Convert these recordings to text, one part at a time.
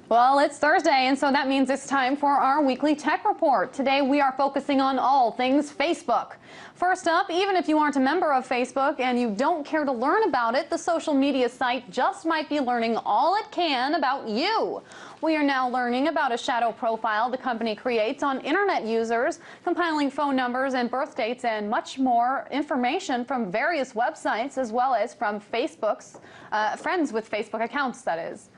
Well, it's Thursday, and so that means it's time for our weekly tech report. Today, we are focusing on all things Facebook. First up, even if you aren't a member of Facebook and you don't care to learn about it, the social media site just might be learning all it can about you. We are now learning about a shadow profile the company creates on internet users, compiling phone numbers and birth dates and much more information from various websites, as well as from Facebook's friends with Facebook accounts, that is.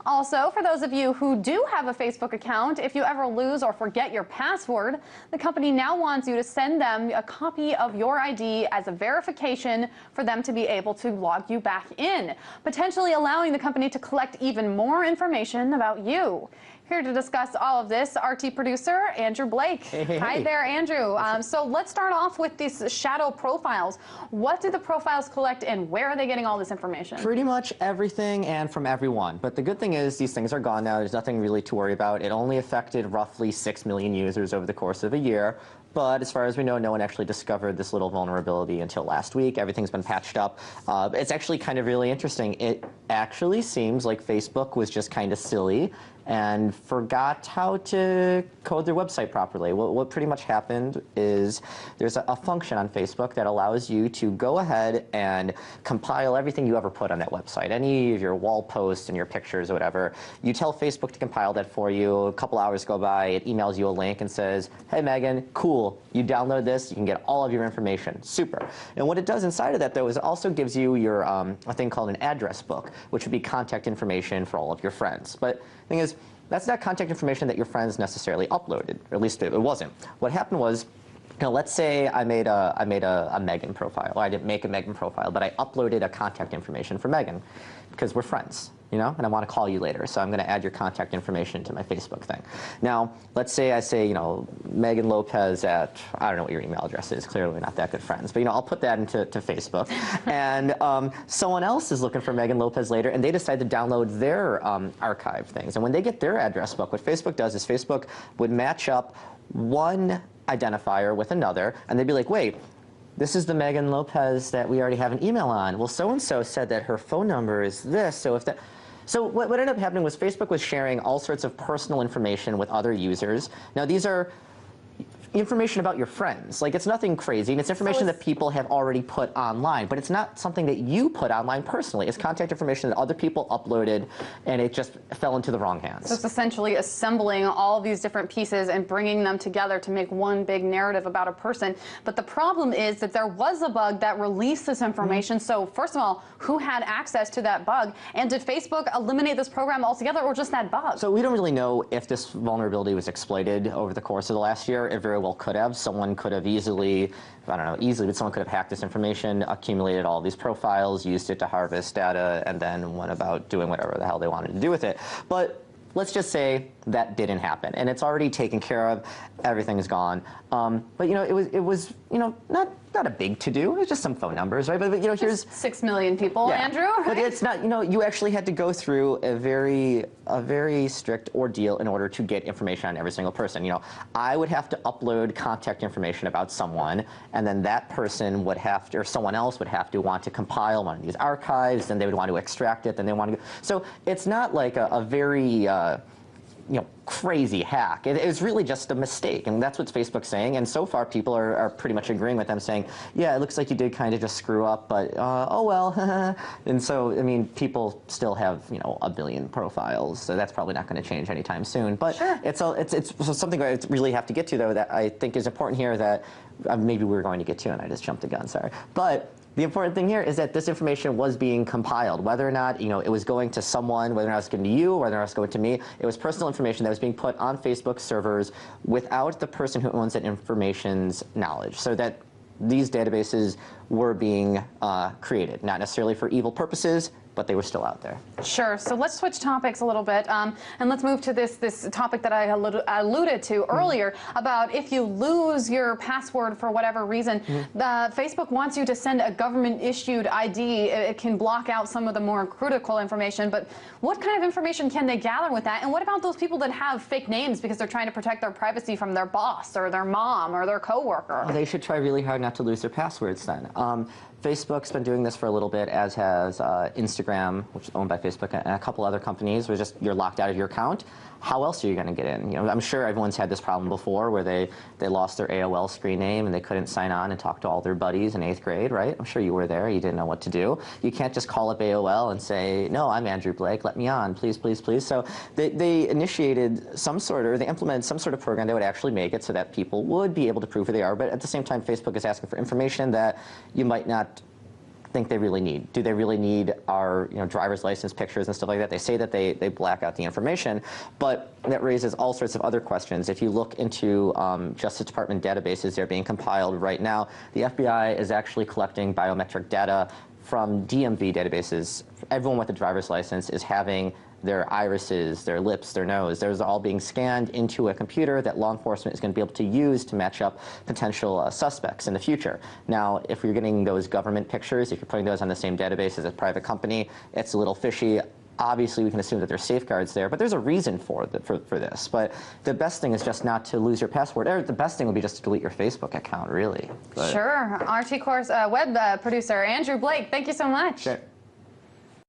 Also, for those of you who do have a Facebook account, if you ever lose or forget your password, the company now wants you to send them a copy of your ID as a verification for them to be able to log you back in, potentially allowing the company to collect even more information about you. Here to discuss all of this, RT producer Andrew Blake. Hey. Hi there, Andrew. So let's start off with these shadow profiles. What do the profiles collect and where are they getting all this information? Pretty much everything and from everyone. But the good thing is these things are gone now. There's nothing really to worry about. It only affected roughly 6 million users over the course of a year. But as far as we know, no one actually discovered this little vulnerability until last week. Everything's been patched up. It's actually kind of really interesting. It actually seems like Facebook was just kind of silly and forgot how to code their website properly. What pretty much happened is there's a function on Facebook that allows you to go ahead and compile everything you ever put on that website, any of your wall posts and your pictures or whatever. You tell Facebook to compile that for you. A couple hours go by, it emails you a link and says, hey Megan, cool, you download this, you can get all of your information. Super. And what it does inside of that, though, is it also gives you your a thing called an address book, which would be contact information for all of your friends. But the thing is, that's not contact information that your friends necessarily uploaded, or at least it wasn't. What happened was, let's say I made a Megan profile. Or I didn't make a Megan profile, but I uploaded a contact information for Megan because we're friends, and I want to call you later. So I'm going to add your contact information to my Facebook thing. Now, let's say I say, Megan Lopez at, I don't know what your email address is. Clearly, we're not that good friends. But, I'll put that into Facebook. And someone else is looking for Megan Lopez later, and they decide to download their archive things. And when they get their address book, what Facebook does is Facebook would match up one identifier with another, and they'd be like, wait, this is the Megan Lopez that we already have an email on. Well, so-and-so said that her phone number is this, so if that... So what ended up happening was Facebook was sharing all sorts of personal information with other users. Now, these are information about your friends. Like, it's nothing crazy, and it's information that people have already put online, but it's not something that you put online personally. It's contact information that other people uploaded, and it just fell into the wrong hands. So it's essentially assembling all of these different pieces and bringing them together to make one big narrative about a person. But the problem is that there was a bug that released this information. So first of all, who had access to that bug? And did Facebook eliminate this program altogether, or just that bug? So we don't really know if this vulnerability was exploited over the course of the last year. It very well could have. Someone could have easily, I don't know, but someone could have hacked this information, accumulated all these profiles, used it to harvest data, and then went about doing whatever the hell they wanted to do with it. But let's just say that didn't happen, and it's already taken care of. Everything is gone. But it was not a big to-do. It's just some phone numbers, right? But here's 6 million people, yeah. Andrew. Right? But it's not. You actually had to go through a very strict ordeal in order to get information on every single person. I would have to upload contact information about someone, and then that person would have to, or someone else would have to want to compile one of these archives, and they would want to extract it, then they want to go. So it's not like a very crazy hack. It was really just a mistake, and that's what Facebook's saying. And so far, people are pretty much agreeing with them, saying, yeah, it looks like you did kind of just screw up, but oh well. And so, I mean, people still have a billion profiles, so that's probably not going to change anytime soon. But sure. It's something I really have to get to, though, that I think is important here that maybe we were going to get to, and I just jumped the gun. Sorry, but. The important thing here is that this information was being compiled. Whether or not it was going to someone, whether or not it was going to you, whether or not it was going to me, it was personal information that was being put on Facebook servers without the person who owns that information's knowledge. So that these databases were being created, not necessarily for evil purposes, but they were still out there. Sure. So let's switch topics a little bit, and let's move to this topic that I alluded to earlier about if you lose your password for whatever reason, Facebook wants you to send a government-issued ID. It can block out some of the more critical information, but what kind of information can they gather with that? And what about those people that have fake names because they're trying to protect their privacy from their boss or their mom or their coworker? Well, they should try really hard not to lose their passwords then. Facebook's been doing this for a little bit, as has Instagram, which is owned by Facebook, and a couple other companies, where just you're locked out of your account. How else are you going to get in? You know, I'm sure everyone's had this problem before, where they lost their AOL screen name and they couldn't sign on and talk to all their buddies in 8th grade, right? I'm sure you were there. You didn't know what to do. You can't just call up AOL and say, no, I'm Andrew Blake, let me on, please, please, please. So they initiated some sort, or they implemented some sort of program that would actually make it so that people would be able to prove who they are, but at the same time, Facebook is asking for information that you might not think they really need. Do they really need our driver's license pictures and stuff like that? They say that they black out the information, but that raises all sorts of other questions. If you look into Justice Department databases, they're being compiled right now. The FBI is actually collecting biometric data from DMV databases. Everyone with a driver's license is having their irises, their lips, their nose, those are all being scanned into a computer that law enforcement is going to be able to use to match up potential suspects in the future. Now, if you're getting those government pictures, if you're putting those on the same database as a private company, it's a little fishy. Obviously, we can assume that there's safeguards there, but there's a reason for this. But the best thing is just not to lose your password. Or the best thing would be just to delete your Facebook account, really. But sure. RT Course web producer Andrew Blake, thank you so much. Sure.